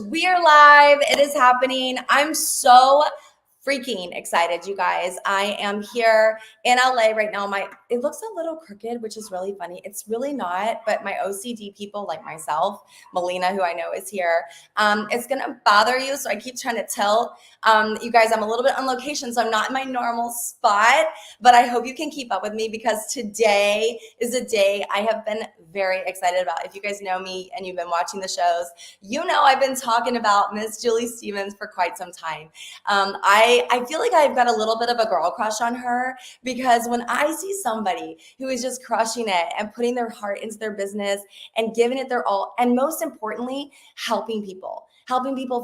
We are live. It is happening. I'm so freaking excited, you guys. I am here in LA right now. It looks a little crooked, which is really funny. It's really not, but my OCD people like myself, Melina, who I know is here, it's gonna bother you. So I keep trying to tell you guys I'm a little bit on location, so I'm not in my normal spot, but I hope you can keep up with me because today is a day I have been very excited about. If you guys know me and you've been watching the shows, you know I've been talking about Miss Jewely Stevens for quite some time. I feel like I've got a little bit of a girl crush on her because when I see somebody who is just crushing it and putting their heart into their business and giving it their all, and most importantly, helping people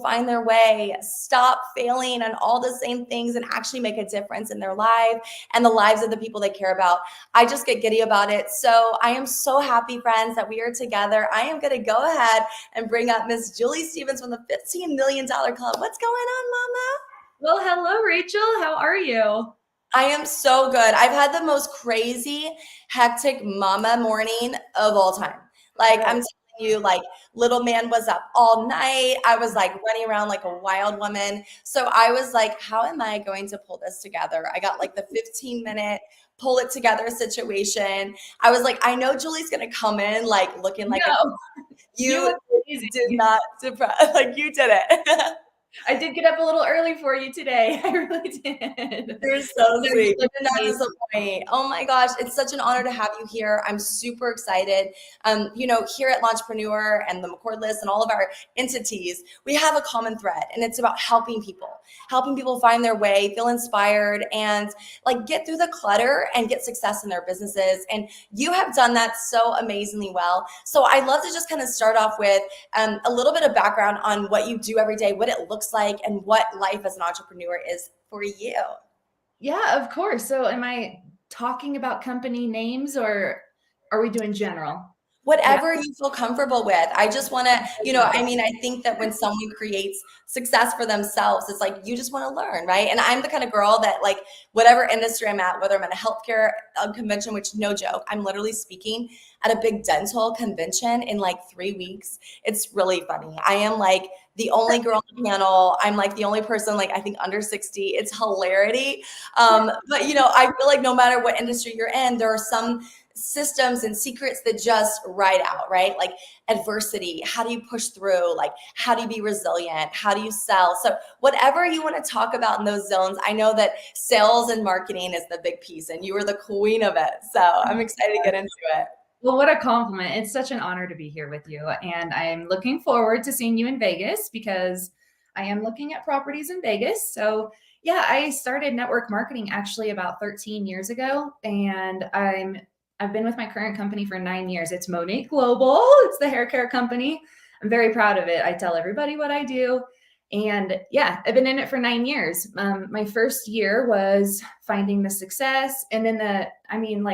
find their way, stop failing on all the same things and actually make a difference in their life and the lives of the people they care about. I just get giddy about it. So I am so happy, friends, that we are together. I am going to go ahead and bring up Miss Jewely Stevens from the $15 Million Club. What's going on, Mama? Well, hello, Rachel. How are you? I am so good. I've had the most crazy, hectic mama morning of all time. Like, I'm telling you, like, little man was up all night. I was like running around like a wild woman. So I was like, how am I going to pull this together? I got like the 15-minute pull it together situation. I was like, I know Julie's going to come in like looking like you did not depress, like you did it. I did get up a little early for you today. I really did. You're so No, you sweet. You look did not amazing. disappoint. Oh my gosh, it's such an honor to have you here. I'm super excited. Here at Launchpreneur and the McCord List and all of our entities, we have a common thread, and it's about helping people find their way, feel inspired, and like get through the clutter and get success in their businesses. And you have done that so amazingly well. So I'd love to just kind of start off with a little bit of background on what you do every day, what it looks like, and what life as an entrepreneur is for you. Yeah, of course. So am I talking about company names or are we doing general? Yeah. Whatever you feel comfortable with. I just want to, Okay. I think that when someone creates success for themselves, it's like you just want to learn, right? And I'm the kind of girl that, like, whatever industry I'm at, whether I'm at a healthcare convention, which no joke, I'm literally speaking at a big dental convention in like 3 weeks. It's really funny. I am like the only girl on the panel. I'm like the only person, like, I think under 60. It's hilarity. But I feel like no matter what industry you're in, there are some systems and secrets that just ride out, right? Like adversity, how do you push through? Like, how do you be resilient? How do you sell? So whatever you want to talk about in those zones, I know that sales and marketing is the big piece and you are the queen of it. So I'm excited to get into it. Well, what a compliment. It's such an honor to be here with you. And I'm looking forward to seeing you in Vegas because I am looking at properties in Vegas. So, yeah, I started network marketing actually about 13 years ago. And I've been with my current company for 9 years. It's Monate Global. It's the hair care company. I'm very proud of it. I tell everybody what I do. And yeah, I've been in it for 9 years. My first year was finding the success. And then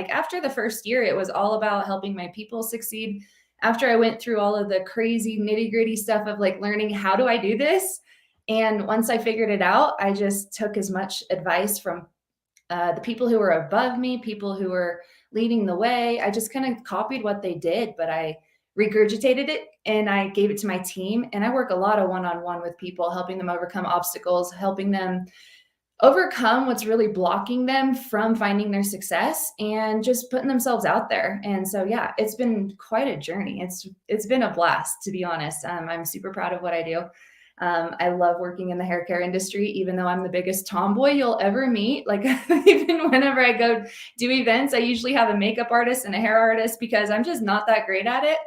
after the first year, it was all about helping my people succeed. After I went through all of the crazy nitty gritty stuff of like learning, how do I do this? And once I figured it out, I just took as much advice from the people who were above me, people who were leading the way. I just kind of copied what they did, but I regurgitated it and I gave it to my team. And I work a lot of one-on-one with people, helping them overcome obstacles, helping them overcome what's really blocking them from finding their success and just putting themselves out there. And so, yeah, it's been quite a journey. It's been a blast, to be honest. I'm super proud of what I do. I love working in the hair care industry, even though I'm the biggest tomboy you'll ever meet. Like, even whenever I go do events, I usually have a makeup artist and a hair artist because I'm just not that great at it.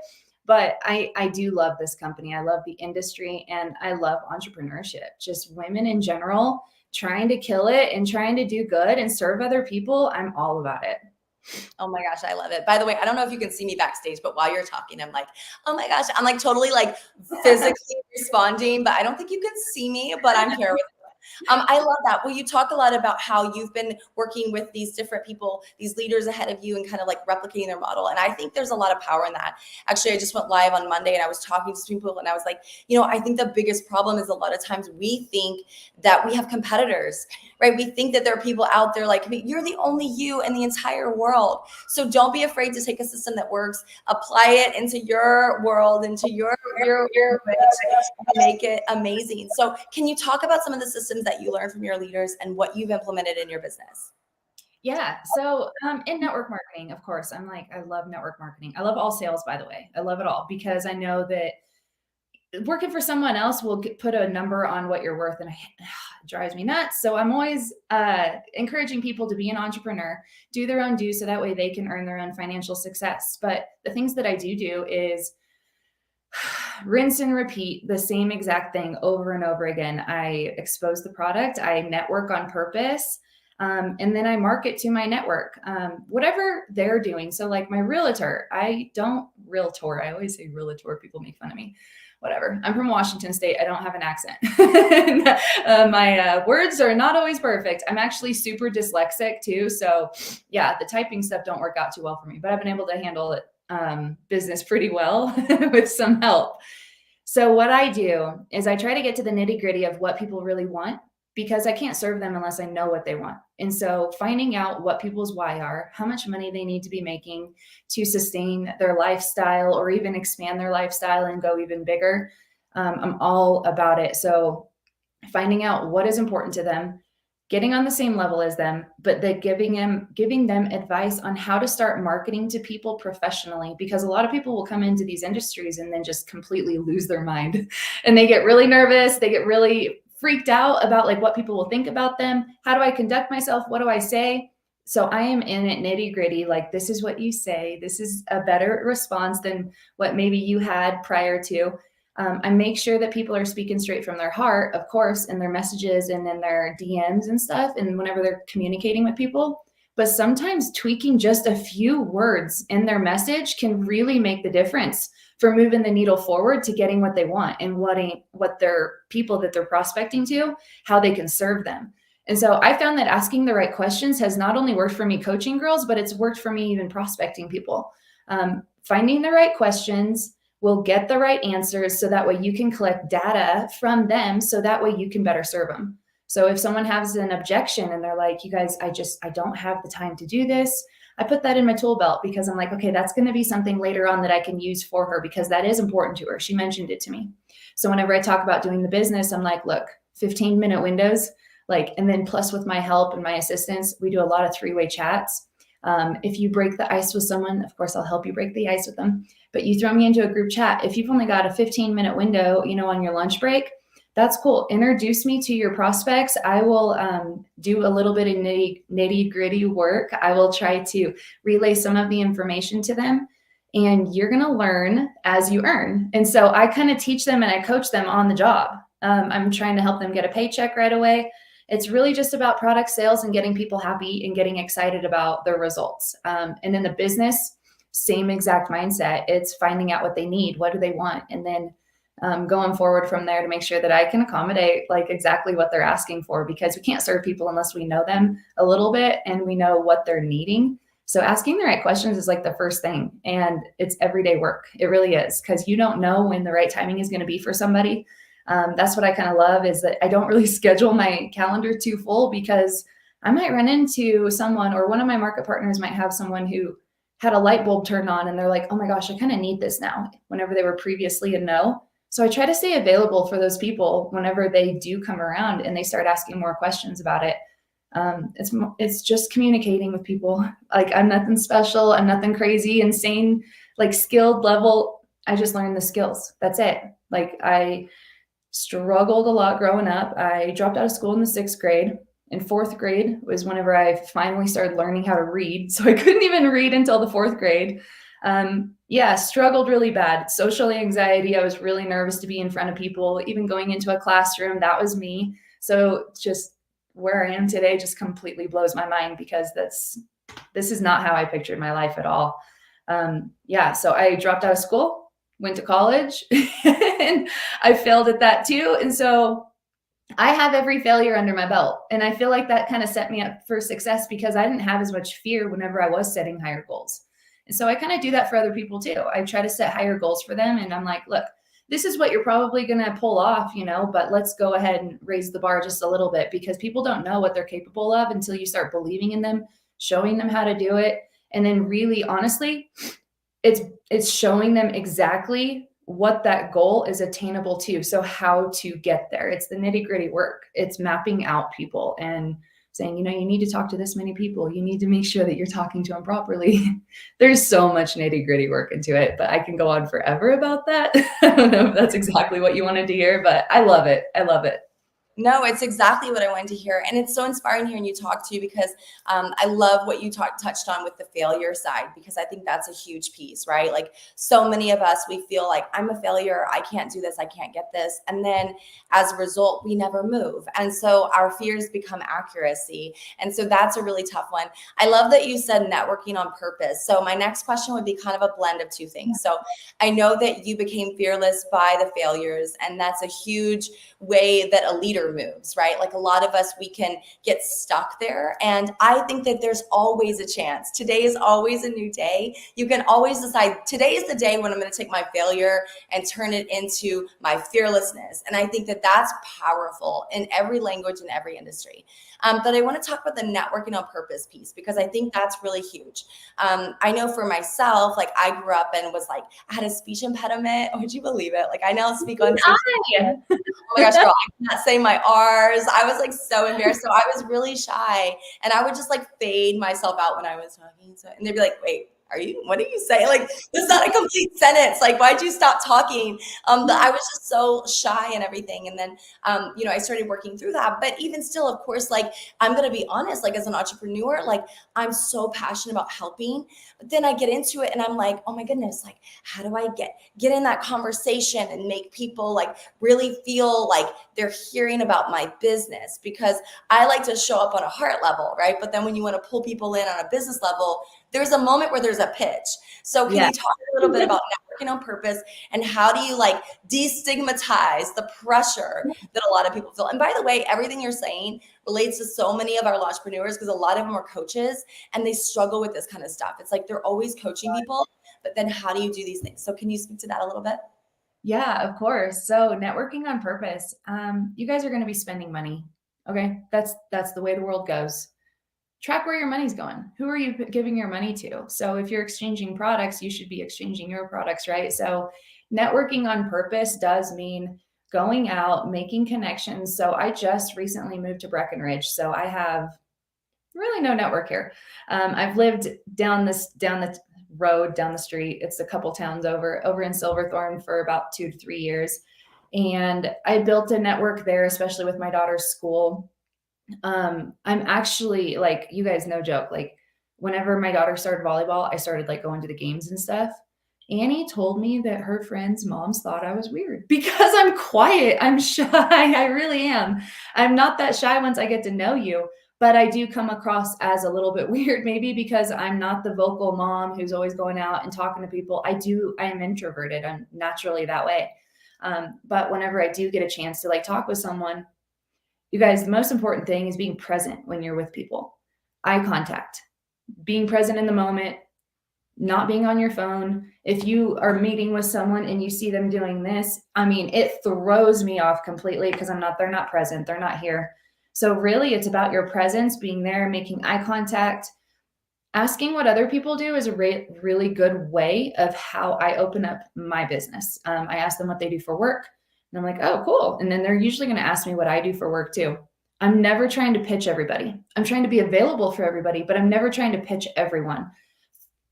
But I do love this company. I love the industry and I love entrepreneurship, just women in general, trying to kill it and trying to do good and serve other people. I'm all about it. Oh my gosh, I love it. By the way, I don't know if you can see me backstage, but while you're talking, I'm like, oh my gosh, I'm like totally like physically responding, but I don't think you can see me, but I'm here with I love that. Well, you talk a lot about how you've been working with these different people, these leaders ahead of you, and kind of like replicating their model. And I think there's a lot of power in that. Actually, I just went live on Monday and I was talking to some people and I was like, I think the biggest problem is a lot of times we think that we have competitors, right? We think that there are people out there like, you're the only you in the entire world. So don't be afraid to take a system that works, apply it into your world, into your make it amazing. So can you talk about some of the systems that you learned from your leaders and what you've implemented in your business? Yeah. So in network marketing, of course, I love network marketing. I love all sales, by the way. I love it all because I know that working for someone else will put a number on what you're worth and it drives me nuts. So I'm always encouraging people to be an entrepreneur, do their own due so that way they can earn their own financial success. But the things that I do is rinse and repeat the same exact thing over and over again. I expose the product, I network on purpose, and then I market to my network, whatever they're doing. So like my realtor, I don't realtor. I always say realtor. People make fun of me. Whatever. I'm from Washington State. I don't have an accent. My words are not always perfect. I'm actually super dyslexic too. So yeah, the typing stuff don't work out too well for me, but I've been able to handle it business pretty well with some help. So what I do is I try to get to the nitty gritty of what people really want because I can't serve them unless I know what they want. And so finding out what people's why are, how much money they need to be making to sustain their lifestyle or even expand their lifestyle and go even bigger. I'm all about it. So finding out what is important to them, getting on the same level as them, but that giving them advice on how to start marketing to people professionally, because a lot of people will come into these industries and then just completely lose their mind and they get really nervous. They get really freaked out about like what people will think about them. How do I conduct myself? What do I say? So I am in it nitty gritty. Like, this is what you say. This is a better response than what maybe you had prior to. I make sure that people are speaking straight from their heart, of course, in their messages and in their DMs and stuff, and whenever they're communicating with people. But sometimes tweaking just a few words in their message can really make the difference for moving the needle forward to getting what they want and what their people that they're prospecting to, how they can serve them. And so I found that asking the right questions has not only worked for me coaching girls, but it's worked for me even prospecting people. Finding the right questions will get the right answers, so that way you can collect data from them, so that way you can better serve them. So if someone has an objection and they're like, you guys, I don't have the time to do this, I put that in my tool belt, because I'm like, okay, that's going to be something later on that I can use for her, because that is important to her. She mentioned it to me. So whenever I talk about doing the business, I'm like, look, 15-minute windows, like, and then plus with my help and my assistance, we do a lot of 3-way chats. If you break the ice with someone, of course, I'll help you break the ice with them. But you throw me into a group chat. If you've only got a 15-minute window, on your lunch break, that's cool. Introduce me to your prospects. I will do a little bit of nitty gritty work. I will try to relay some of the information to them, and you're going to learn as you earn. And so I kind of teach them and I coach them on the job. I'm trying to help them get a paycheck right away. It's really just about product sales and getting people happy and getting excited about their results. And in the business, same exact mindset. It's finding out what they need. What do they want? And then going forward from there to make sure that I can accommodate like exactly what they're asking for, because we can't serve people unless we know them a little bit and we know what they're needing. So asking the right questions is like the first thing, and it's everyday work. It really is, because you don't know when the right timing is going to be for somebody. That's what I kind of love, is that I don't really schedule my calendar too full, because I might run into someone, or one of my market partners might have someone who had a light bulb turn on and they're like, oh my gosh, I kind of need this now, whenever they were previously a no. So I try to stay available for those people whenever they do come around and they start asking more questions about it. It's just communicating with people. Like, I'm nothing special. I'm nothing crazy, insane, like skilled level. I just learned the skills. That's it. Like, I struggled a lot growing up. I dropped out of school in the 6th grade. In 4th grade was whenever I finally started learning how to read. So I couldn't even read until the 4th grade. Struggled really bad. Social anxiety. I was really nervous to be in front of people. Even going into a classroom, that was me. So just where I am today just completely blows my mind, because this is not how I pictured my life at all. So I dropped out of school, went to college, and I failed at that too. And so I have every failure under my belt. And I feel like that kind of set me up for success, because I didn't have as much fear whenever I was setting higher goals. And so I kind of do that for other people too. I try to set higher goals for them. And I'm like, look, this is what you're probably going to pull off, but let's go ahead and raise the bar just a little bit, because people don't know what they're capable of until you start believing in them, showing them how to do it. And then really, honestly, it's showing them exactly what that goal is attainable to. So how to get there. It's the nitty gritty work. It's mapping out people and saying, you need to talk to this many people. You need to make sure that you're talking to them properly. There's so much nitty gritty work into it, but I can go on forever about that. I don't know if that's exactly what you wanted to hear, but I love it. I love it. No, it's exactly what I wanted to hear. And it's so inspiring hearing you talk to, because I love what you touched on with the failure side, because I think that's a huge piece, right? Like, so many of us, we feel like, I'm a failure. I can't do this. I can't get this. And then as a result, we never move. And so our fears become accuracy. And so that's a really tough one. I love that you said networking on purpose. So my next question would be kind of a blend of two things. So I know that you became fearless by the failures, and that's a huge way that a leader moves, right? Like, a lot of us, we can get stuck there. And I think that there's always a chance. Today is always a new day. You can always decide, today is the day when I'm going to take my failure and turn it into my fearlessness. And I think that that's powerful in every language, in every industry. But I want to talk about the networking on purpose piece, because I think that's really huge. I know for myself, like, I grew up and was like, I had a speech impediment. Would you believe it? Like, I now speak on stage. Oh my gosh, girl, I cannot say my R's. I was like so embarrassed. So I was really shy and I would just like fade myself out when I was talking. So, and they'd be like, wait, what are you saying? Like, it's not a complete sentence. Like, why'd you stop talking? I was just so shy and everything. And then, I started working through that. But even still, of course, like, I'm going to be honest, like, as an entrepreneur, like, I'm so passionate about helping. But then I get into it and I'm like, oh my goodness, like, how do I get in that conversation and make people like really feel like they're hearing about my business? Because I like to show up on a heart level, right? But then when you want to pull people in on a business level, there's a moment where there's a pitch. So can you talk a little bit about networking on purpose and how do you like destigmatize the pressure that a lot of people feel? And by the way, everything you're saying relates to so many of our entrepreneurs because a lot of them are coaches and they struggle with this kind of stuff. It's like they're always coaching people, but then how do you do these things? So can you speak to that a little bit? Yeah, of course. So networking on purpose. You guys are going to be spending money. Okay. That's the way the world goes. Track where your money's going. Who are you giving your money to? So if you're exchanging products, you should be exchanging your products, right? So networking on purpose does mean going out, making connections. So I just recently moved to Breckenridge. So I have really no network here. I've lived down the road, down the street. It's a couple towns over in Silverthorne for about 2 to 3 years. And I built a network there, especially with my daughter's school. I'm actually like, you guys, no joke. Like whenever my daughter started volleyball, I started like going to the games and stuff. Annie told me that her friends' moms thought I was weird because I'm quiet. I'm shy. I really am. I'm not that shy once I get to know you, but I do come across as a little bit weird, maybe because I'm not the vocal mom who's always going out and talking to people. I am introverted. I'm naturally that way. But whenever I do get a chance to like talk with someone, you guys, the most important thing is being present when you're with people. Eye contact, being present in the moment, not being on your phone. If you are meeting with someone and you see them doing this, I mean, it throws me off completely because they're not present, they're not here. So really it's about your presence, being there, making eye contact. Asking what other people do is a really good way of how I open up my business. I ask them what they do for work. And I'm like, oh, cool. And then they're usually going to ask me what I do for work too. I'm never trying to pitch everybody. I'm trying to be available for everybody, but I'm never trying to pitch everyone.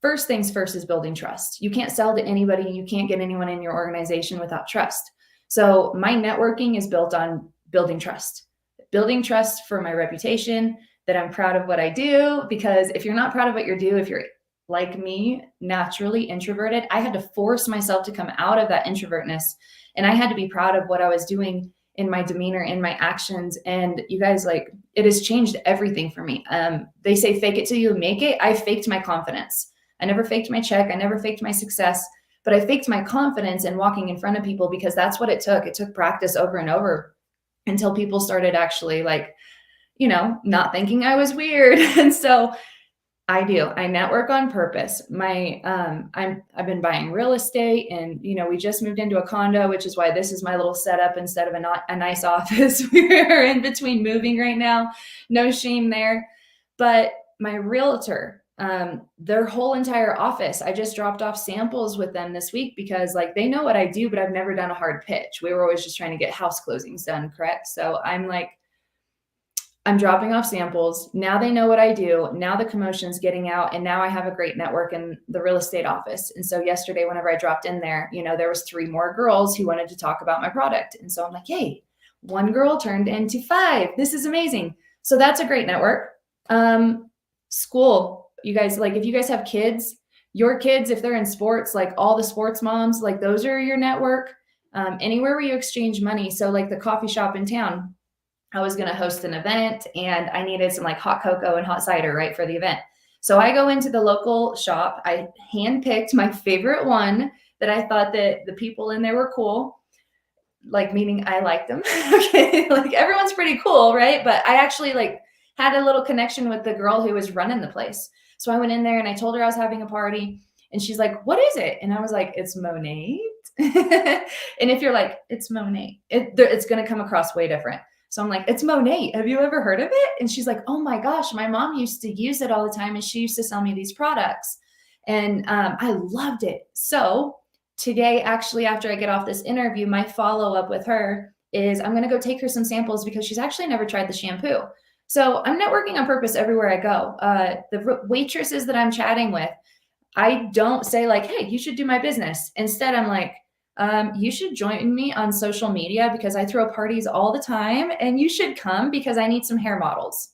First things first is building trust. You can't sell to anybody. You can't get anyone in your organization without trust. So my networking is built on building trust for my reputation, that I'm proud of what I do. Because if you're not proud of what you do, if you're like me, naturally introverted, I had to force myself to come out of that introvertness. And I had to be proud of what I was doing in my demeanor, in my actions. And you guys, like, it has changed everything for me. They say fake it till you make it. I faked my confidence. I never faked my check. I never faked my success, but I faked my confidence in walking in front of people because that's what it took. It took practice over and over until people started actually like, not thinking I was weird. And so I network on purpose. I've been buying real estate and, we just moved into a condo, which is why this is my little setup instead of a nice office. We're in between moving right now. No shame there. But my realtor, their whole entire office, I just dropped off samples with them this week because like they know what I do, but I've never done a hard pitch. We were always just trying to get house closings done, correct? So I'm dropping off samples. Now they know what I do. Now the commotion's getting out. And now I have a great network in the real estate office. And so yesterday, whenever I dropped in there, there was 3 more girls who wanted to talk about my product. And so I'm like, hey, 1 girl turned into 5. This is amazing. So that's a great network. School, you guys, like if you guys have kids, your kids, if they're in sports, like all the sports moms, like those are your network. Anywhere where you exchange money. So like the coffee shop in town, I was going to host an event and I needed some like hot cocoa and hot cider, right, for the event. So I go into the local shop. I handpicked my favorite one that I thought that the people in there were cool, like meaning I liked them. Okay, like everyone's pretty cool, right? But I actually like had a little connection with the girl who was running the place. So I went in there and I told her I was having a party and she's like, what is it? And I was like, it's Monet. And if you're like, it's Monet, it's going to come across way different. So I'm like, it's Monet. Have you ever heard of it? And she's like, oh my gosh, my mom used to use it all the time. And she used to sell me these products. And I loved it. So today, actually, after I get off this interview, my follow-up with her is I'm going to go take her some samples because she's actually never tried the shampoo. So I'm networking on purpose everywhere I go. The waitresses that I'm chatting with, I don't say like, hey, you should do my business. Instead, I'm like, you should join me on social media because I throw parties all the time, and you should come because I need some hair models.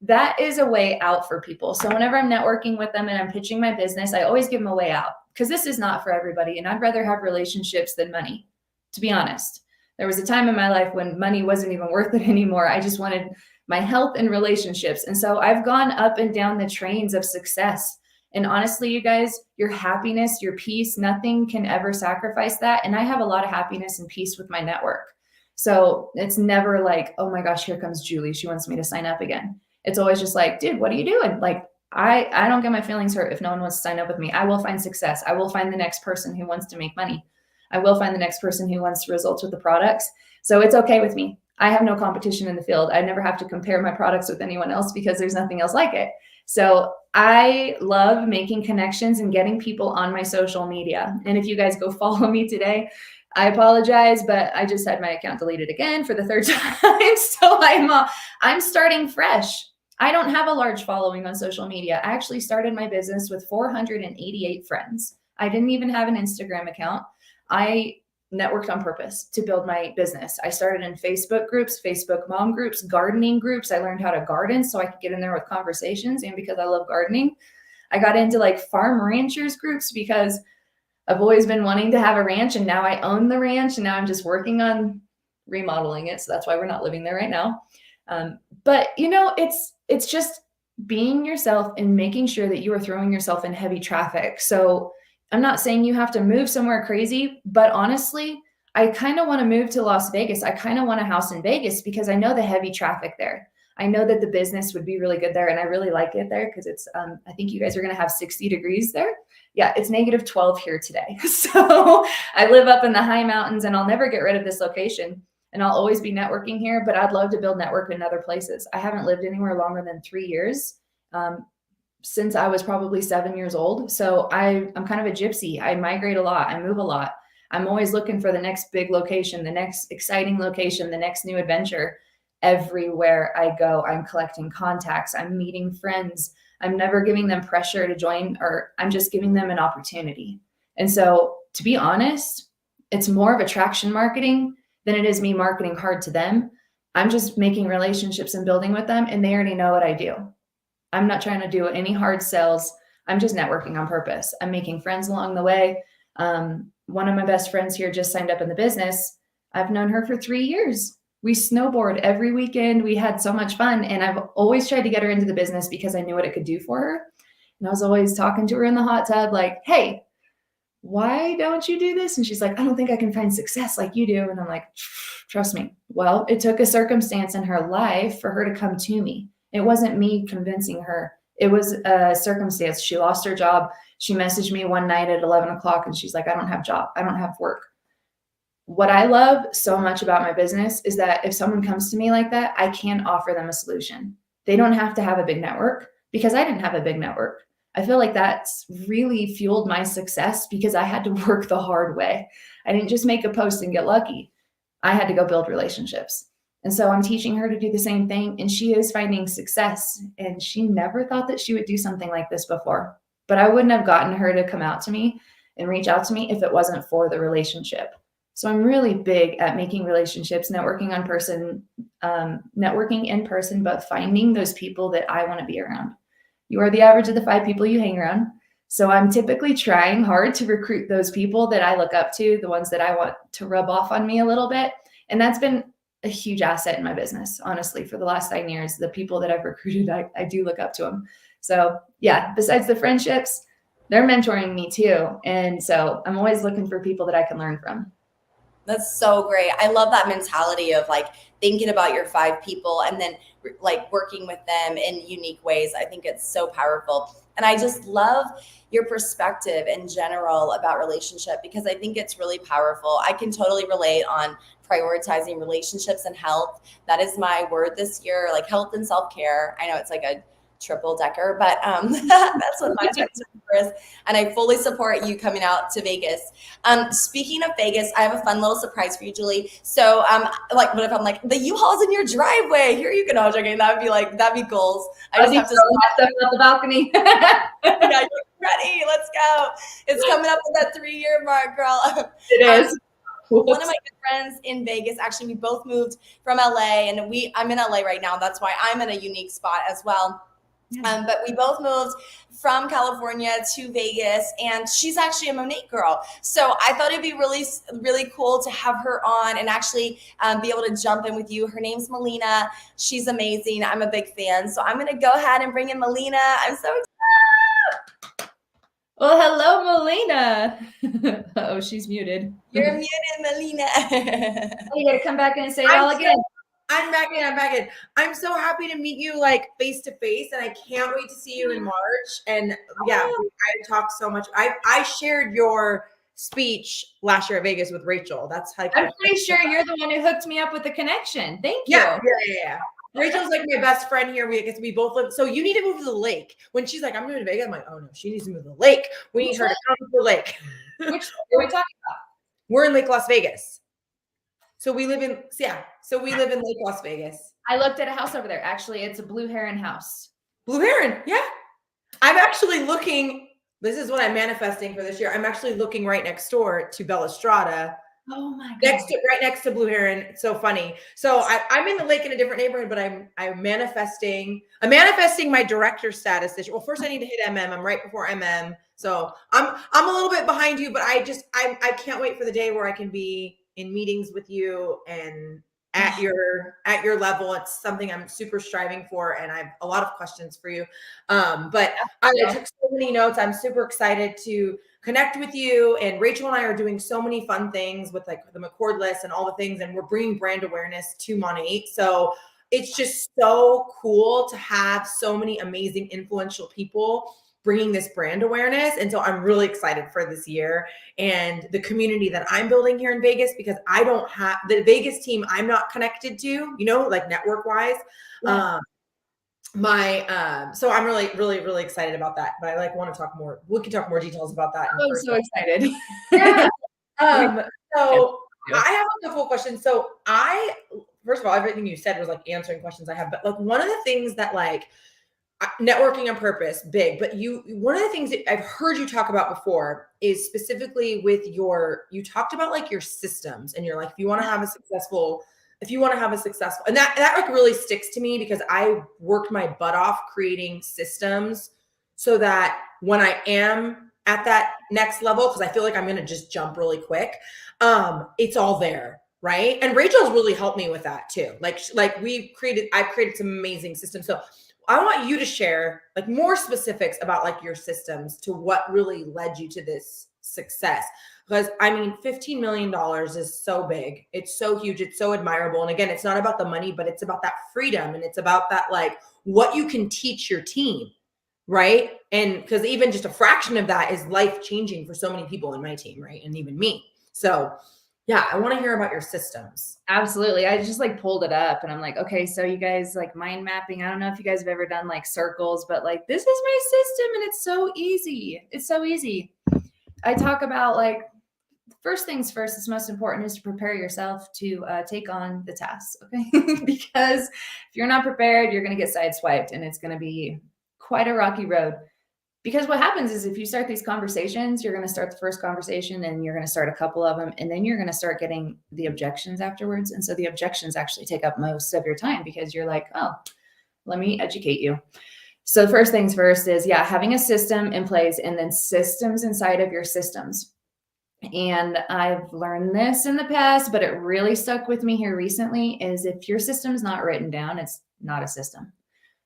That is a way out for people. So whenever I'm networking with them and I'm pitching my business, I always give them a way out because this is not for everybody. And I'd rather have relationships than money, to be honest. There was a time in my life when money wasn't even worth it anymore. I just wanted my health and relationships. And so I've gone up and down the trains of success. And honestly, you guys, your happiness, your peace, nothing can ever sacrifice that. And I have a lot of happiness and peace with my network. So it's never like, oh my gosh, here comes Jewely. She wants me to sign up again. It's always just like, dude, what are you doing? Like, I don't get my feelings hurt if no one wants to sign up with me. I will find success. I will find the next person who wants to make money. I will find the next person who wants results with the products. So it's okay with me. I have no competition in the field. I never have to compare my products with anyone else because there's nothing else like it. So I love making connections and getting people on my social media. And if you guys go follow me today, I apologize, but I just had my account deleted again for the third time. So I'm starting fresh. I don't have a large following on social media. I actually started my business with 488 friends. I didn't even have an Instagram account. I networked on purpose to build my business. I started in Facebook groups, Facebook mom groups, gardening groups. I learned how to garden so I could get in there with conversations. And because I love gardening, I got into like farm ranchers groups because I've always been wanting to have a ranch, and now I own the ranch, and now I'm just working on remodeling it. So that's why we're not living there right now. But you know, it's just being yourself and making sure that you are throwing yourself in heavy traffic. So I'm not saying you have to move somewhere crazy, but honestly, I kind of want to move to Las Vegas. I kind of want a house in Vegas because I know the heavy traffic there. I know that the business would be really good there, and I really like it there because it's, I think you guys are going to have 60 degrees there. Yeah, it's negative 12 here today. So I live up in the high mountains, and I'll never get rid of this location, and I'll always be networking here, but I'd love to build network in other places. I haven't lived anywhere longer than 3 years. Since I was probably 7 years old. So I'm kind of a gypsy. I migrate a lot. I move a lot. I'm always looking for the next big location, the next exciting location, the next new adventure. Everywhere I go, I'm collecting contacts. I'm meeting friends. I'm never giving them pressure to join, or I'm just giving them an opportunity. And so to be honest, it's more of attraction marketing than it is me marketing hard to them. I'm just making relationships and building with them, and they already know what I do. I'm not trying to do any hard sells. I'm just networking on purpose. I'm making friends along the way. One of my best friends here just signed up in the business. I've known her for 3 years. We snowboard every weekend. We had so much fun. And I've always tried to get her into the business because I knew what it could do for her. And I was always talking to her in the hot tub, like, hey, why don't you do this? And she's like, I don't think I can find success like you do. And I'm like, trust me. Well, it took a circumstance in her life for her to come to me. It wasn't me convincing her. It was a circumstance. She lost her job. She messaged me one night at 11 o'clock and she's like, I don't have job. I don't have work. What I love so much about my business is that if someone comes to me like that, I can offer them a solution. They don't have to have a big network because I didn't have a big network. I feel like that's really fueled my success because I had to work the hard way. I didn't just make a post and get lucky. I had to go build relationships. And so I'm teaching her to do the same thing, and she is finding success. And she never thought that she would do something like this before, but I wouldn't have gotten her to come out to me and reach out to me if it wasn't for the relationship. So I'm really big at making relationships, networking on person, networking in person, but finding those people that I want to be around. You are the average of the 5 people you hang around. So I'm typically trying hard to recruit those people that I look up to, the ones that I want to rub off on me a little bit. And that's been a huge asset in my business, honestly. For the last 9 years, the people that I've recruited, I do look up to them. So yeah, besides the friendships, they're mentoring me too. And so I'm always looking for people that I can learn from. That's so great. I love that mentality of like thinking about your 5 people and then like working with them in unique ways. I think it's so powerful. And I just love your perspective in general about relationship because I think it's really powerful. I can totally relate on prioritizing relationships and health. That is my word this year, like health and self-care. I know it's like a triple decker, but that's what my text number is. And I fully support you coming out to Vegas. Speaking of Vegas, I have a fun little surprise for you, Julie. So, like, what if I'm like, the U-Haul's in your driveway? Here you can. No, joking. That'd be goals. I just have to step out the balcony. yeah, ready. Let's go. It's coming up with that 3-year mark, girl. It is. One of my good friends in Vegas, actually, we both moved from LA, and I'm in LA right now. That's why I'm in a unique spot as well. But we both moved from California to Vegas, and she's actually a Monet girl. So I thought it'd be really, really cool to have her on and actually be able to jump in with you. Her name's Melina. She's amazing. I'm a big fan. So I'm going to go ahead and bring in Melina. I'm so excited. Well, hello, Melina. Oh, she's muted. You're muted, Melina. You got to come back in and say it all again. I'm back in. I'm so happy to meet you like face to face, and I can't wait to see you in March. And yeah, I talked so much. I shared your speech last year at Vegas with Rachel. That's how I'm pretty sure you're the one who hooked me up with the connection. Thank you. Yeah. Rachel's like my best friend here. We both live. So you need to move to the lake. When she's like, I'm moving to Vegas, I'm like, oh no, she needs to move to the lake. We need her to come to the lake. Which are we talking about? We're in Lake Las Vegas. So we live in Lake Las Vegas. I looked at a house over there. Actually, it's a Blue Heron house. Blue Heron, yeah. I'm actually looking. This is what I'm manifesting for this year. I'm actually looking right next door to Bella Strada. Oh my God. Right next to Blue Heron. It's so funny. So I'm in the lake in a different neighborhood, but I'm manifesting my director status this year. Well, first I need to hit MM. I'm right before MM. So I'm a little bit behind you, but I can't wait for the day where I can be in meetings with you and at your level. It's something I'm super striving for, and I have a lot of questions for you. But I took so many notes. I'm super excited to connect with you, and Rachel and I are doing so many fun things with like the McCord list and all the things, and we're bringing brand awareness to Monat. So it's just so cool to have so many amazing influential people bringing this brand awareness. And so I'm really excited for this year and the community that I'm building here in Vegas, because I don't have the Vegas team. I'm not connected to, like network wise. Yeah. So I'm really, really, really excited about that, but I want to talk more. We can talk more details about that. I'm so excited. Yeah. So I have a couple of questions. So first of all, everything you said was like answering questions I have, but like one of the things that like networking on purpose, big, but one of the things that I've heard you talk about before is specifically with you talked about like your systems, and you're like, if you want to have a successful, and that like really sticks to me, because I worked my butt off creating systems so that when I am at that next level, because I feel like I'm going to just jump really quick, it's all there. Right. And Rachel's really helped me with that too. I've created some amazing systems. So I want you to share like more specifics about like your systems to what really led you to this success. Because I mean, $15 million is so big. It's so huge. It's so admirable. And again, it's not about the money, but it's about that freedom. And it's about that, like what you can teach your team. Right. And because even just a fraction of that is life-changing for so many people in my team. Right. And even me. So yeah, I want to hear about your systems. Absolutely. I just like pulled it up and I'm like, okay, so you guys like mind mapping. I don't know if you guys have ever done like circles, but like, this is my system and it's so easy. It's so easy. I talk about like, first things first, it's most important is to prepare yourself to take on the tasks. Okay. Because if you're not prepared, you're going to get sideswiped and it's going to be quite a rocky road. Because what happens is if you start these conversations, you're going to start the first conversation and you're going to start a couple of them, and then you're going to start getting the objections afterwards. And so the objections actually take up most of your time because you're like, oh, let me educate you. So the first things first is, having a system in place and then systems inside of your systems. And I've learned this in the past, but it really stuck with me here recently, is if your system's not written down, it's not a system.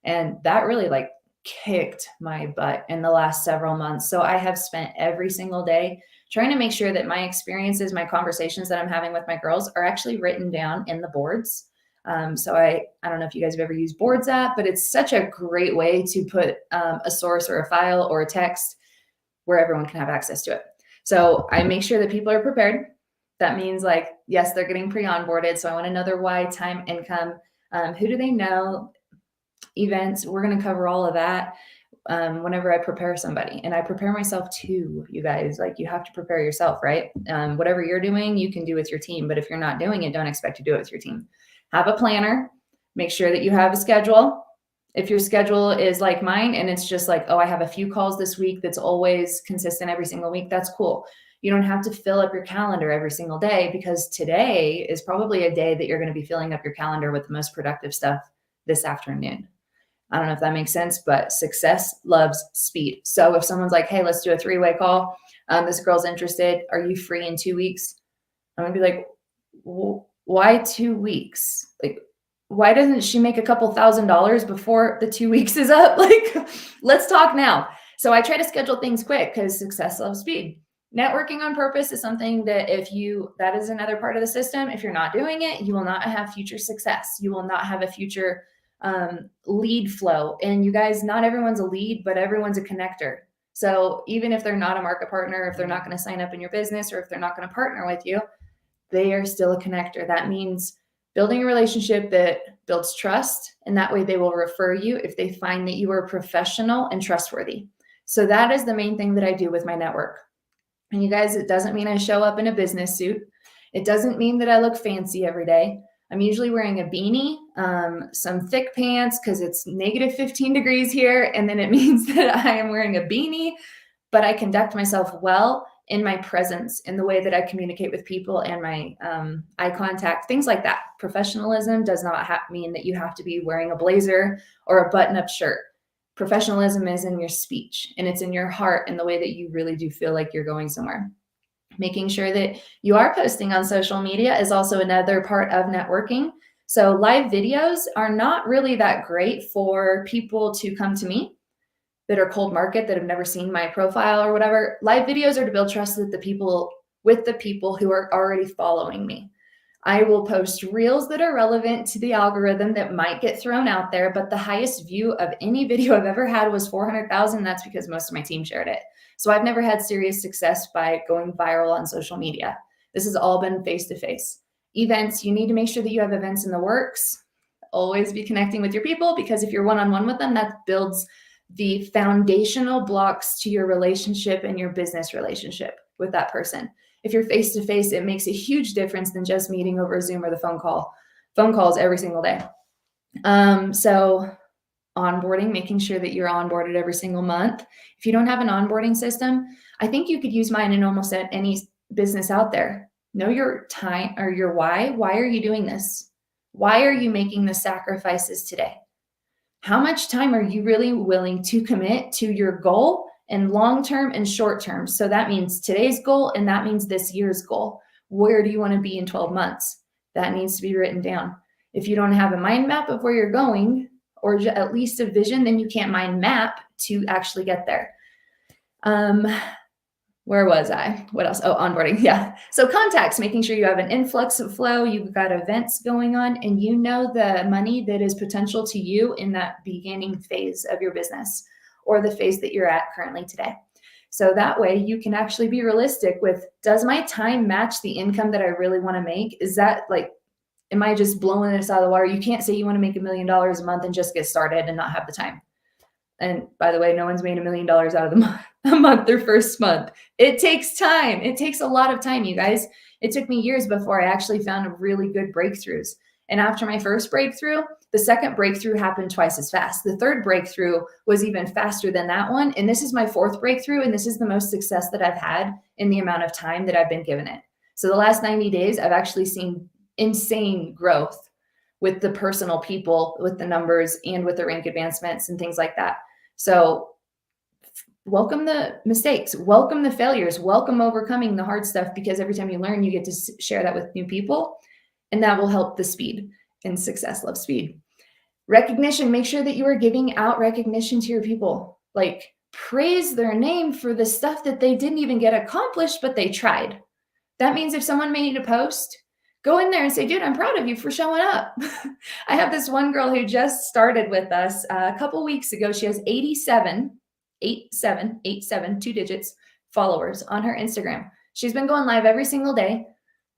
And that really like kicked my butt in the last several months. So I have spent every single day trying to make sure that my experiences, my conversations that I'm having with my girls are actually written down in the boards. So I don't know if you guys have ever used Boards app, but it's such a great way to put a source or a file or a text where everyone can have access to it. So I make sure that people are prepared. That means like, yes, they're getting pre-onboarded. So I want to know their why, time, income. Who do they know? events. We're going to cover all of that whenever I prepare somebody, and I prepare myself too, you guys. Like, you have to prepare yourself, right? Whatever you're doing, you can do with your team, but if you're not doing it, don't expect to do it with your team. Have a planner, make sure that you have a schedule. If your schedule is like mine and it's just like, oh, I have a few calls this week that's always consistent every single week, that's cool. You don't have to fill up your calendar every single day, because today is probably a day that you're going to be filling up your calendar with the most productive stuff this afternoon. I don't know if that makes sense, but success loves speed. So if someone's like, hey, let's do a 3-way call. This girl's interested. Are you free in 2 weeks? I'm gonna be like, why 2 weeks? Like, why doesn't she make a couple $1,000s before the 2 weeks is up? Like, let's talk now. So I try to schedule things quick, because success loves speed. Networking on purpose is something that that is another part of the system. If you're not doing it, you will not have future success. You will not have a future lead flow. And you guys, not everyone's a lead, but everyone's a connector. So even if they're not a market partner, if they're not going to sign up in your business, or if they're not going to partner with you, they are still a connector. That means building a relationship that builds trust, and that way they will refer you if they find that you are professional and trustworthy. So that is the main thing that I do with my network. And you guys, it doesn't mean I show up in a business suit. It doesn't mean that I look fancy every day. I'm usually wearing a beanie, some thick pants, because it's negative 15 degrees here. And then it means that I am wearing a beanie, but I conduct myself well in my presence, in the way that I communicate with people, and my eye contact, things like that. Professionalism does not mean that you have to be wearing a blazer or a button-up shirt. Professionalism is in your speech, and it's in your heart, in the way that you really do feel like you're going somewhere. Making sure that you are posting on social media is also another part of networking. So live videos are not really that great for people to come to me that are cold market, that have never seen my profile or whatever. Live videos are to build trust with the people who are already following me. I will post reels that are relevant to the algorithm that might get thrown out there, but the highest view of any video I've ever had was 400,000. That's because most of my team shared it. So I've never had serious success by going viral on social media. This has all been face-to-face. Events, you need to make sure that you have events in the works. Always be connecting with your people, because if you're one-on-one with them, that builds the foundational blocks to your relationship and your business relationship with that person. If you're face-to-face, it makes a huge difference than just meeting over Zoom or the phone calls every single day. So onboarding, making sure that you're onboarded every single month. If you don't have an onboarding system, I think you could use mine in almost any business out there. Know your time or your why. Why are you doing this? Why are you making the sacrifices today? How much time are you really willing to commit to your goal, and long-term and short-term? So that means today's goal, and that means this year's goal. Where do you want to be in 12 months? That needs to be written down. If you don't have a mind map of where you're going, or at least a vision, then you can't mind map to actually get there. Where was I? What else? Oh, onboarding. Yeah. So contacts, making sure you have an influx of flow, you've got events going on, and you know the money that is potential to you in that beginning phase of your business, or the phase that you're at currently today. So that way you can actually be realistic with, does my time match the income that I really want to make? Is that like, am I just blowing this out of the water? You can't say you want to make $1 million a month and just get started and not have the time. And by the way, no one's made $1 million out of a month their first month. It takes time. It takes a lot of time, you guys. It took me years before I actually found really good breakthroughs. And after my first breakthrough, the second breakthrough happened twice as fast. The third breakthrough was even faster than that one. And this is my fourth breakthrough. And this is the most success that I've had in the amount of time that I've been given it. So the last 90 days, I've actually seen insane growth with the personal people, with the numbers, and with the rank advancements and things like that. So welcome the mistakes, welcome the failures, welcome overcoming the hard stuff, because every time you learn, you get to share that with new people, and that will help the speed. And success loves speed. Recognition, make sure that you are giving out recognition to your people. Like, praise their name for the stuff that they didn't even get accomplished, but they tried. That means if someone made a post, go in there and say, dude, I'm proud of you for showing up. I have this one girl who just started with us a couple weeks ago. She has 87, 2 digits, followers on her Instagram. She's been going live every single day.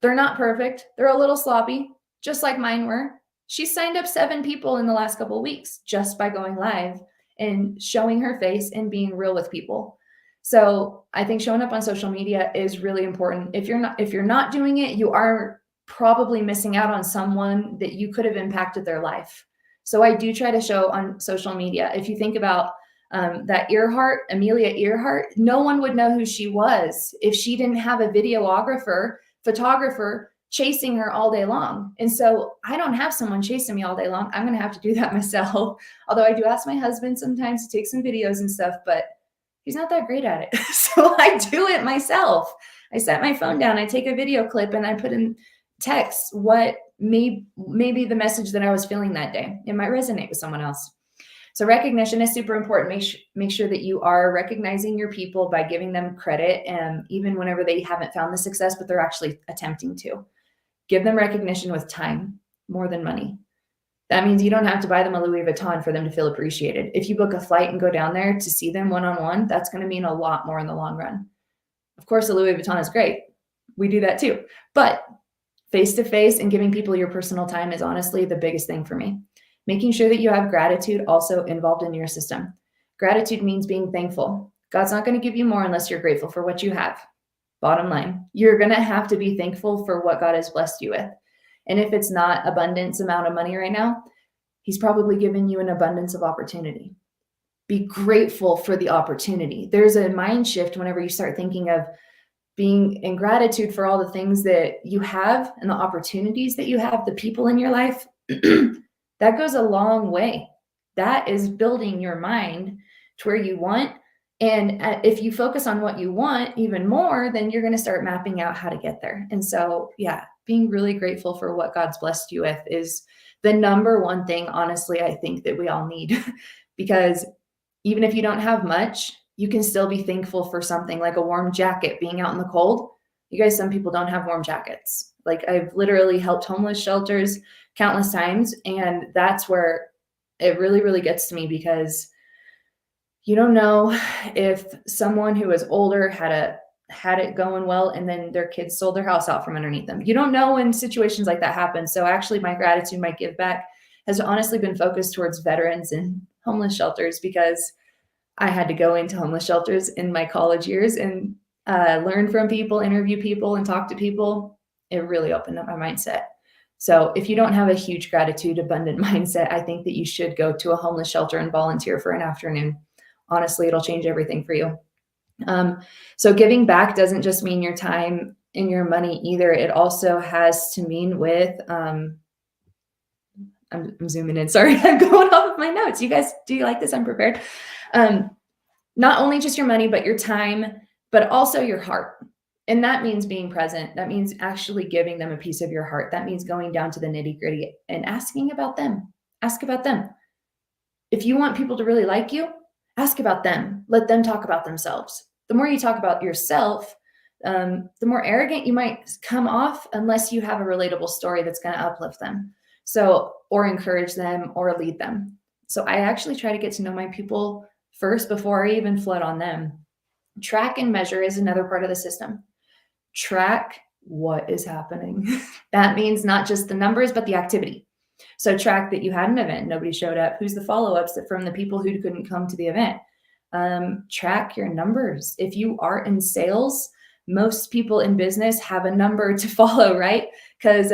They're not perfect. They're a little sloppy, just like mine were. She signed up 7 people in the last couple of weeks just by going live and showing her face and being real with people. So I think showing up on social media is really important. If you're not doing it, you are probably missing out on someone that you could have impacted their life. So I do try to show on social media. If you think about that Earhart, Amelia Earhart, no one would know who she was if she didn't have a videographer, photographer chasing her all day long. And so I don't have someone chasing me all day long. I'm going to have to do that myself. Although I do ask my husband sometimes to take some videos and stuff, but he's not that great at it. So I do it myself. I set my phone down, I take a video clip, and I put in text what maybe the message that I was feeling that day. It might resonate with someone else. So recognition is super important. Make sure that you are recognizing your people by giving them credit, and even whenever they haven't found the success, but they're actually attempting to. Give them recognition with time more than money. That means you don't have to buy them a Louis Vuitton for them to feel appreciated. If you book a flight and go down there to see them one-on-one, that's going to mean a lot more in the long run. Of course, a Louis Vuitton is great. We do that too. But face-to-face and giving people your personal time is honestly the biggest thing for me. Making sure that you have gratitude also involved in your system. Gratitude means being thankful. God's not going to give you more unless you're grateful for what you have. Bottom line, you're going to have to be thankful for what God has blessed you with. And if it's not abundance amount of money right now, he's probably given you an abundance of opportunity. Be grateful for the opportunity. There's a mind shift whenever you start thinking of being in gratitude for all the things that you have and the opportunities that you have, the people in your life. That goes a long way. That is building your mind to where you want. And if you focus on what you want even more, then you're going to start mapping out how to get there. And so, yeah, being really grateful for what God's blessed you with is the number one thing, honestly, I think that we all need. Because even if you don't have much, you can still be thankful for something like a warm jacket, being out in the cold. You guys, some people don't have warm jackets. Like, I've literally helped homeless shelters countless times. And that's where it really, really gets to me, because you don't know if someone who is older had it going well and then their kids sold their house out from underneath them. You don't know when situations like that happen. So actually my gratitude, my give back has honestly been focused towards veterans and homeless shelters, because I had to go into homeless shelters in my college years and learn from people, interview people, and talk to people. It really opened up my mindset. So if you don't have a huge gratitude, abundant mindset, I think that you should go to a homeless shelter and volunteer for an afternoon. Honestly, it'll change everything for you. So giving back doesn't just mean your time and your money either. It also has to mean with, I'm zooming in. Sorry, I'm going off of my notes. You guys, do you like this? I'm prepared. Not only just your money, but your time, but also your heart. And that means being present. That means actually giving them a piece of your heart. That means going down to the nitty-gritty and asking about them. Ask about them. If you want people to really like you, ask about them. Let them talk about themselves. The more you talk about yourself, the more arrogant you might come off, unless you have a relatable story that's going to uplift them. So, or encourage them or lead them. So I actually try to get to know my people first before I even flood on them. Track and measure is another part of the system. Track what is happening. That means not just the numbers, but the activity. So track that you had an event, nobody showed up. Who's the follow-ups from the people who couldn't come to the event? Track your numbers. If you are in sales, most people in business have a number to follow, right? Because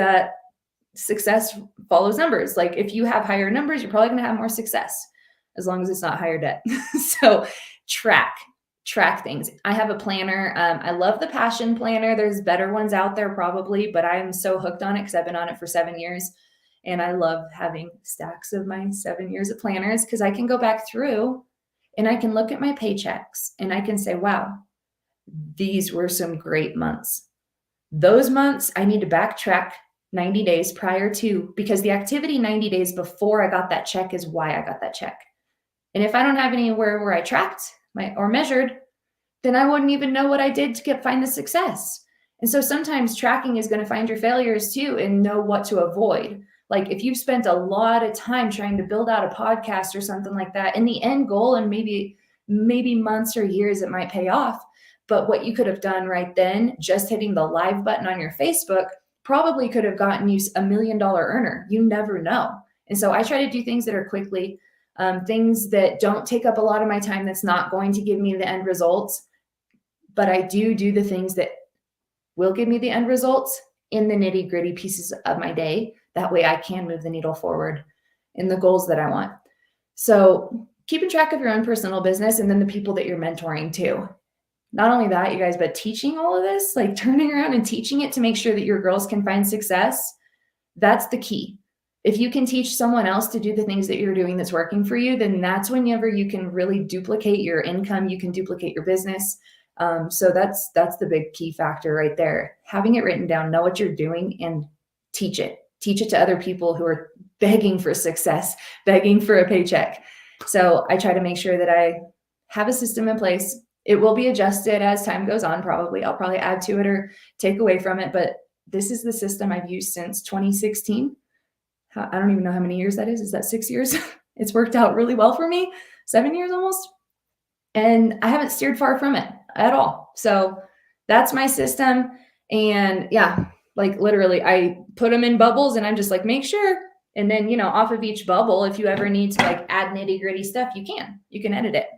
success follows numbers. Like, if you have higher numbers, you're probably going to have more success, as long as it's not higher debt. So track things. I have a planner. I love the Passion Planner. There's better ones out there probably, but I'm so hooked on it because I've been on it for 7 years. And I love having stacks of my 7 years of planners, because I can go back through and I can look at my paychecks and I can say, wow, these were some great months. Those months I need to backtrack 90 days prior to, because the activity 90 days before I got that check is why I got that check. And if I don't have anywhere where I tracked or measured, then I wouldn't even know what I did to find the success. And so sometimes tracking is going to find your failures too and know what to avoid. Like, if you've spent a lot of time trying to build out a podcast or something like that, in the end goal, and maybe months or years, it might pay off. But what you could have done right then, just hitting the live button on your Facebook, probably could have gotten you $1 million earner. You never know. And so I try to do things that are quickly, things that don't take up a lot of my time, that's not going to give me the end results. But I do the things that will give me the end results in the nitty gritty pieces of my day. That way I can move the needle forward in the goals that I want. So keeping track of your own personal business and then the people that you're mentoring too. Not only that, you guys, but teaching all of this, like turning around and teaching it to make sure that your girls can find success. That's the key. If you can teach someone else to do the things that you're doing that's working for you, then that's whenever you can really duplicate your income, you can duplicate your business. So that's the big key factor right there. Having it written down, know what you're doing, and teach it. Teach it to other people who are begging for success, begging for a paycheck. So I try to make sure that I have a system in place. It will be adjusted as time goes on, probably. I'll probably add to it or take away from it, but this is the system I've used since 2016. I don't even know how many years that is. Is that 6 years? It's worked out really well for me. 7 years almost. And I haven't steered far from it at all. So that's my system. And yeah, like literally I put them in bubbles and I'm just like, make sure. And then, you know, off of each bubble, if you ever need to like add nitty gritty stuff, you can edit it.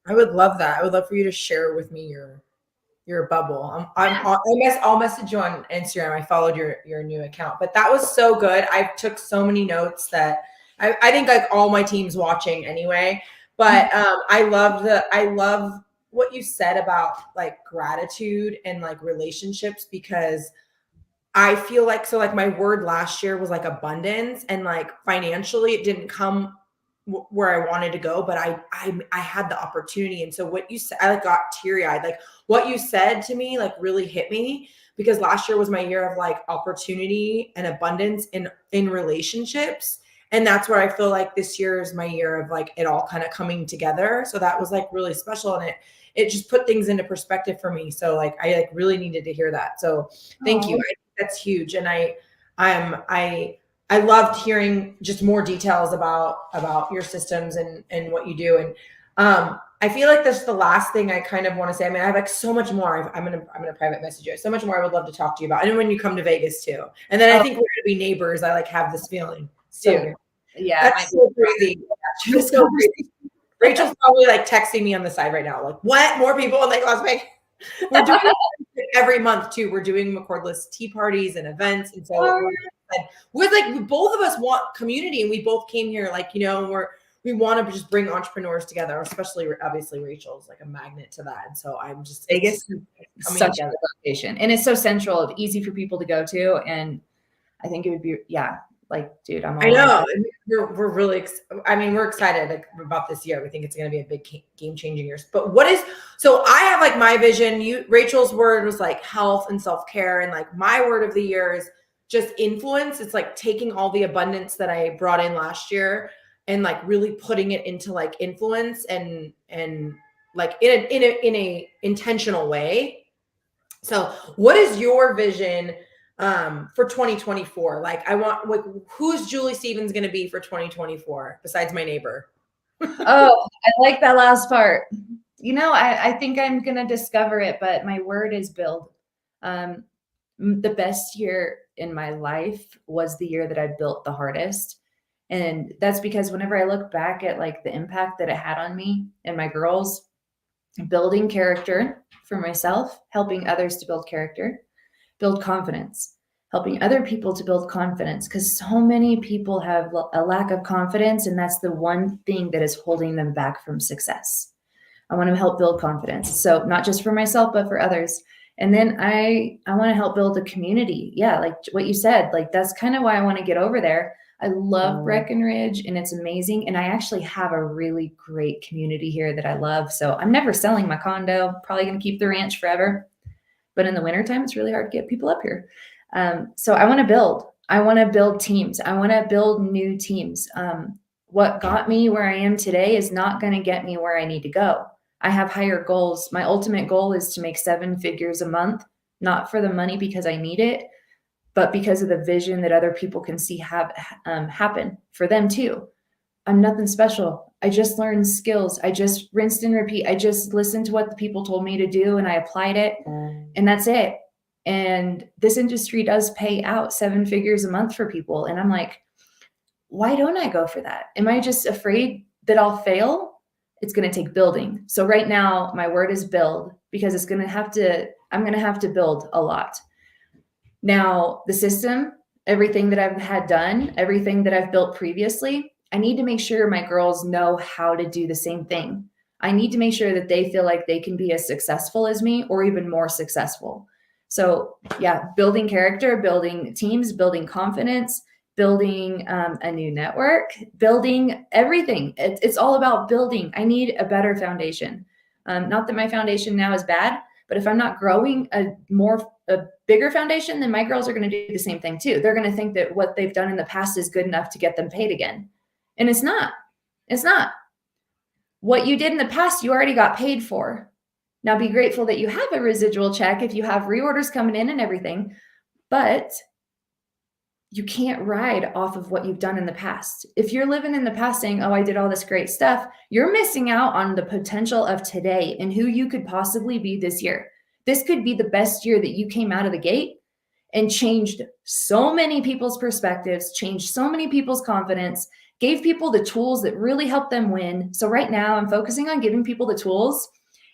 I would love that. I would love for you to share with me your bubble. I'll message you on Instagram. I followed your new account, but that was so good. I took so many notes that I think like all my team's watching anyway. But I love what you said about like gratitude and like relationships, because I feel like, so like my word last year was like abundance, and like financially it didn't come where I wanted to go, but I had the opportunity. And so what you said, I like got teary eyed, like what you said to me, like really hit me, because last year was my year of like opportunity and abundance in relationships. And that's where I feel like this year is my year of like it all kind of coming together. So that was like really special. And it just put things into perspective for me. So like, I like really needed to hear that. So thank you. I think that's huge. And I loved hearing just more details about your systems and what you do. And I feel like that's the last thing I kind of want to say. I mean, I have like so much more. I'm gonna private message you. So much more I would love to talk to you about. And when you come to Vegas too. And then I think we're gonna be neighbors. I like have this feeling. So yeah, that's so crazy. That's so crazy. Rachel's probably like texting me on the side right now, like, what? More people in like Las Vegas? We're doing it every month too. We're doing McCordless tea parties and events. And so we're like, both of us want community, and we both came here like, you know, we want to just bring entrepreneurs together, especially obviously Rachel's like a magnet to that. And so I'm just Vegas is such a good location, and it's so central, easy for people to go to. And I think it would be, like, dude, I'm all I know. We're really, we're excited like, about this year. We think it's going to be a big game changing year. But so I have like my vision. Rachel's word was like health and self-care. And like my word of the year is just influence. It's like taking all the abundance that I brought in last year and like really putting it into like influence and like in a intentional way. So what is your vision for 2024? Like who's Jewely Stevens going to be for 2024 besides my neighbor? Oh, I like that last part. You know, I think I'm going to discover it, but my word is build. The best year in my life was the year that I built the hardest. And that's because whenever I look back at like the impact that it had on me and my girls, building character for myself, helping others to build character, build confidence, helping other people to build confidence, because so many people have a lack of confidence, and that's the one thing that is holding them back from success. I want to help build confidence. So not just for myself, but for others. And then I want to help build a community. Yeah, like what you said, like that's kind of why I want to get over there. I love Breckenridge, and it's amazing. And I actually have a really great community here that I love. So I'm never selling my condo, probably going to keep the ranch forever. But in the wintertime, it's really hard to get people up here. So I want to build teams. I want to build new teams. What got me where I am today is not going to get me where I need to go. I have higher goals. My ultimate goal is to make 7 figures a month, not for the money because I need it, but because of the vision that other people can see happen for them too. I'm nothing special. I just learned skills. I just rinsed and repeat. I just listened to what the people told me to do and I applied it, and that's it. And this industry does pay out 7 figures a month for people. And I'm like, why don't I go for that? Am I just afraid that I'll fail? It's going to take building. So right now my word is build, because I'm going to have to build a lot. Now the system, everything that I've had done, everything that I've built previously, I need to make sure my girls know how to do the same thing. I need to make sure that they feel like they can be as successful as me or even more successful. So yeah, building character, building teams, building confidence, building a new network, building everything. It's all about building. I need a better foundation. Not that my foundation now is bad, but if I'm not growing a bigger foundation, then my girls are going to do the same thing too. They're going to think that what they've done in the past is good enough to get them paid again. And it's not. It's not. What you did in the past, you already got paid for. Now be grateful that you have a residual check if you have reorders coming in and everything, but you can't ride off of what you've done in the past. If you're living in the past saying, oh, I did all this great stuff, you're missing out on the potential of today and who you could possibly be this year. This could be the best year that you came out of the gate and changed so many people's perspectives, changed so many people's confidence, gave people the tools that really helped them win. So right now I'm focusing on giving people the tools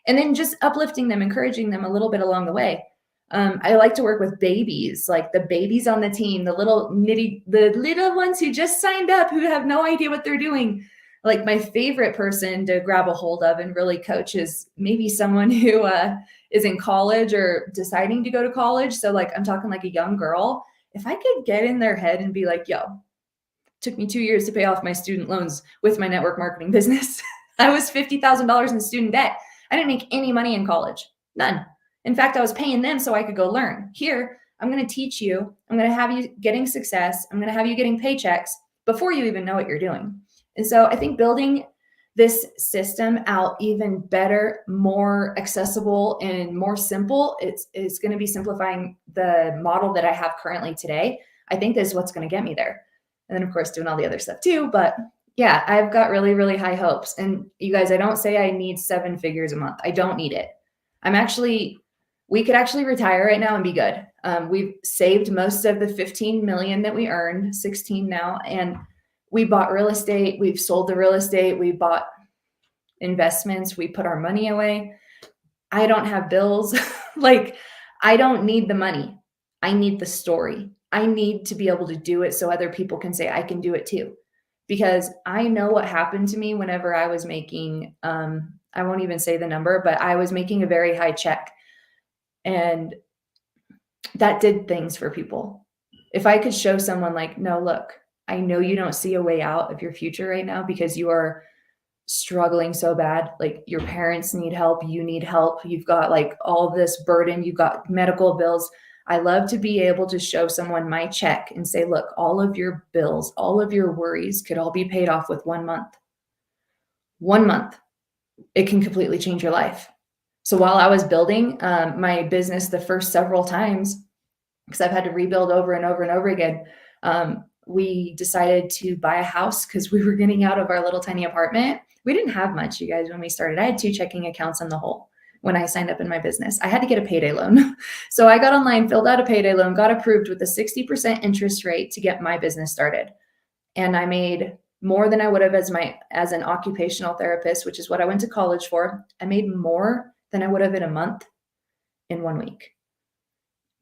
and then just uplifting them, encouraging them a little bit along the way. I like to work with babies, like the babies on the team, the little ones who just signed up, who have no idea what they're doing. Like my favorite person to grab a hold of and really coach is maybe someone who is in college or deciding to go to college. So like, I'm talking like a young girl. If I could get in their head and be like, yo, took me 2 years to pay off my student loans with my network marketing business. I was $50,000 in student debt. I didn't make any money in college, none. In fact, I was paying them so I could go learn. Here, I'm going to teach you. I'm going to have you getting success. I'm going to have you getting paychecks before you even know what you're doing. And so I think building this system out even better, more accessible, and more simple, it's going to be simplifying the model that I have currently today. I think this is what's going to get me there. And then, of course, doing all the other stuff too. But yeah, I've got really, really high hopes. And you guys, I don't say I need 7 figures a month. I don't need it. We could actually retire right now and be good. We've saved most of the 15 million that we earned, 16 now. And we bought real estate. We've sold the real estate. We bought investments. We put our money away. I don't have bills. Like, I don't need the money. I need the story. I need to be able to do it so other people can say, I can do it too. Because I know what happened to me whenever I was making, I won't even say the number, but I was making a very high check. And that did things for people. If I could show someone like, no, look, I know you don't see a way out of your future right now because you are struggling so bad. Like your parents need help. You need help. You've got like all this burden. You've got medical bills. I love to be able to show someone my check and say, look, all of your bills, all of your worries could all be paid off with 1 month. 1 month. It can completely change your life. So while I was building my business the first several times, because I've had to rebuild over and over and over again, we decided to buy a house because we were getting out of our little tiny apartment. We didn't have much, you guys, when we started. I had 2 checking accounts on the whole when I signed up in my business. I had to get a payday loan. So I got online, filled out a payday loan, got approved with a 60% interest rate to get my business started. And I made more than I would have as an occupational therapist, which is what I went to college for. I made more than I would have in a month in 1 week.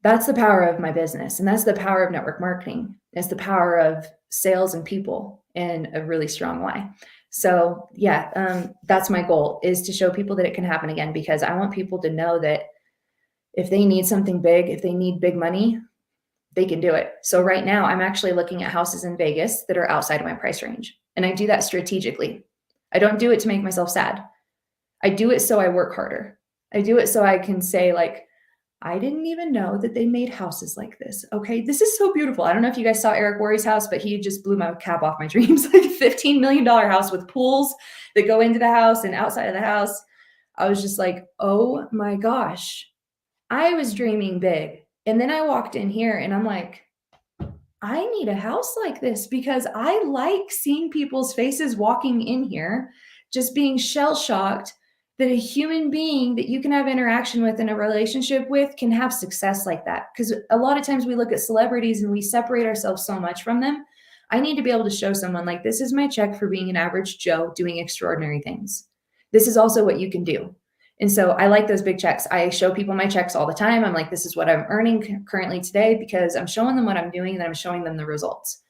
That's the power of my business. And that's the power of network marketing. It's the power of sales and people in a really strong way. So yeah, that's my goal, is to show people that it can happen again, because I want people to know that if they need something big, if they need big money, they can do it. So right now I'm actually looking at houses in Vegas that are outside of my price range. And I do that strategically. I don't do it to make myself sad. I do it so I work harder. I do it so I can say like, I didn't even know that they made houses like this. Okay, this is so beautiful. I don't know if you guys saw Eric Worre's house, but he just blew my cap off my dreams. Like a $15 million house with pools that go into the house and outside of the house. I was just like, oh my gosh, I was dreaming big. And then I walked in here and I'm like, I need a house like this, because I like seeing people's faces walking in here, just being shell shocked that a human being that you can have interaction with in a relationship with can have success like that. Because a lot of times we look at celebrities and we separate ourselves so much from them. I need to be able to show someone like, this is my check for being an average Joe doing extraordinary things. This is also what you can do. And so I like those big checks. I show people my checks all the time. I'm like, this is what I'm earning currently today, because I'm showing them what I'm doing and then I'm showing them the results.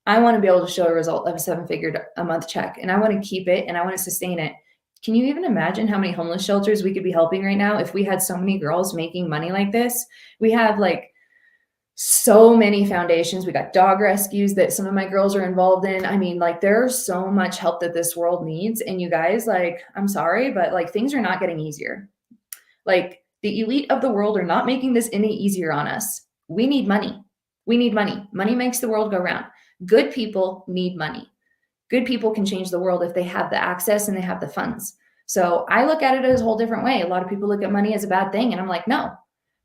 I want to be able to show a result of a 7-figure a month check, and I want to keep it and I want to sustain it. Can you even imagine how many homeless shelters we could be helping right now if we had so many girls making money like this? We have like so many foundations. We got dog rescues that some of my girls are involved in. I mean, like, there's so much help that this world needs. And you guys, like, I'm sorry, but like, things are not getting easier. Like, the elite of the world are not making this any easier on us. We need money. We need money. Money makes the world go round. Good people need money. Good people can change the world if they have the access and they have the funds. So I look at it as a whole different way. A lot of people look at money as a bad thing. And I'm like, no,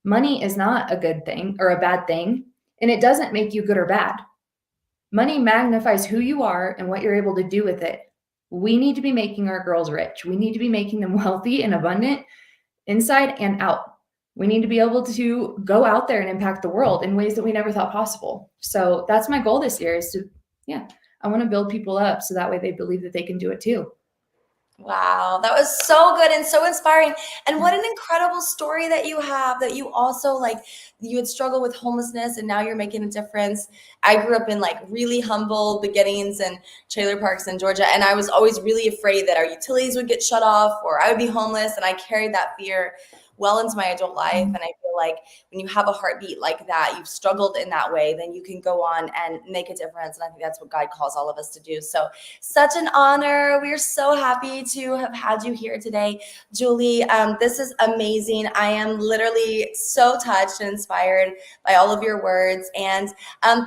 money is not a good thing or a bad thing. And it doesn't make you good or bad. Money magnifies who you are and what you're able to do with it. We need to be making our girls rich. We need to be making them wealthy and abundant inside and out. We need to be able to go out there and impact the world in ways that we never thought possible. So that's my goal this year, is to, I want to build people up so that way they believe that they can do it too. Wow, that was so good and so inspiring. And what an incredible story that you have, that you also, like, you had struggled with homelessness and now you're making a difference. I grew up in like really humble beginnings and trailer parks in Georgia, and I was always really afraid that our utilities would get shut off or I would be homeless, and I carried that fear well into my adult life. And I feel like when you have a heartbeat like that, you've struggled in that way, then you can go on and make a difference. And I think that's what God calls all of us to do. So such an honor. We're so happy to have had you here today, Jewely. This is amazing. I am literally so touched and inspired by all of your words. And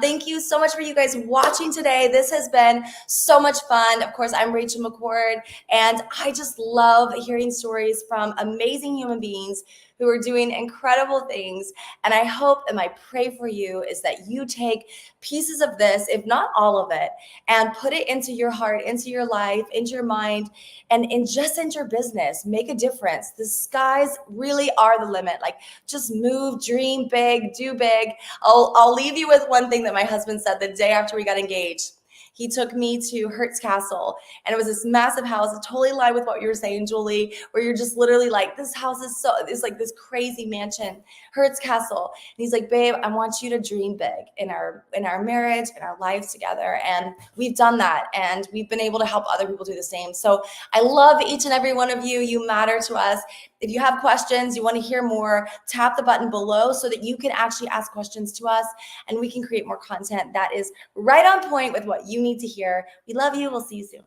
thank you so much for you guys watching today. This has been so much fun. Of course, I'm Rachel McCord, and I just love hearing stories from amazing human beings who are doing incredible things. And I hope, and I pray for you, is that you take pieces of this, if not all of it, and put it into your heart, into your life, into your mind, and just into your business. Make a difference. The skies really are the limit. Like, just move, dream big, do big. I'll leave you with one thing that my husband said the day after we got engaged. He took me to Hertz Castle, and it was this massive house. It totally aligned with what you were saying, Jewely, where you're just literally like, this house is it's like this crazy mansion, Hertz Castle. And he's like, babe, I want you to dream big in our marriage and our lives together. And we've done that, and we've been able to help other people do the same. So I love each and every one of you. You matter to us. If you have questions, you want to hear more, tap the button below so that you can actually ask questions to us, and we can create more content that is right on point with what you need to hear. We love you. We'll see you soon.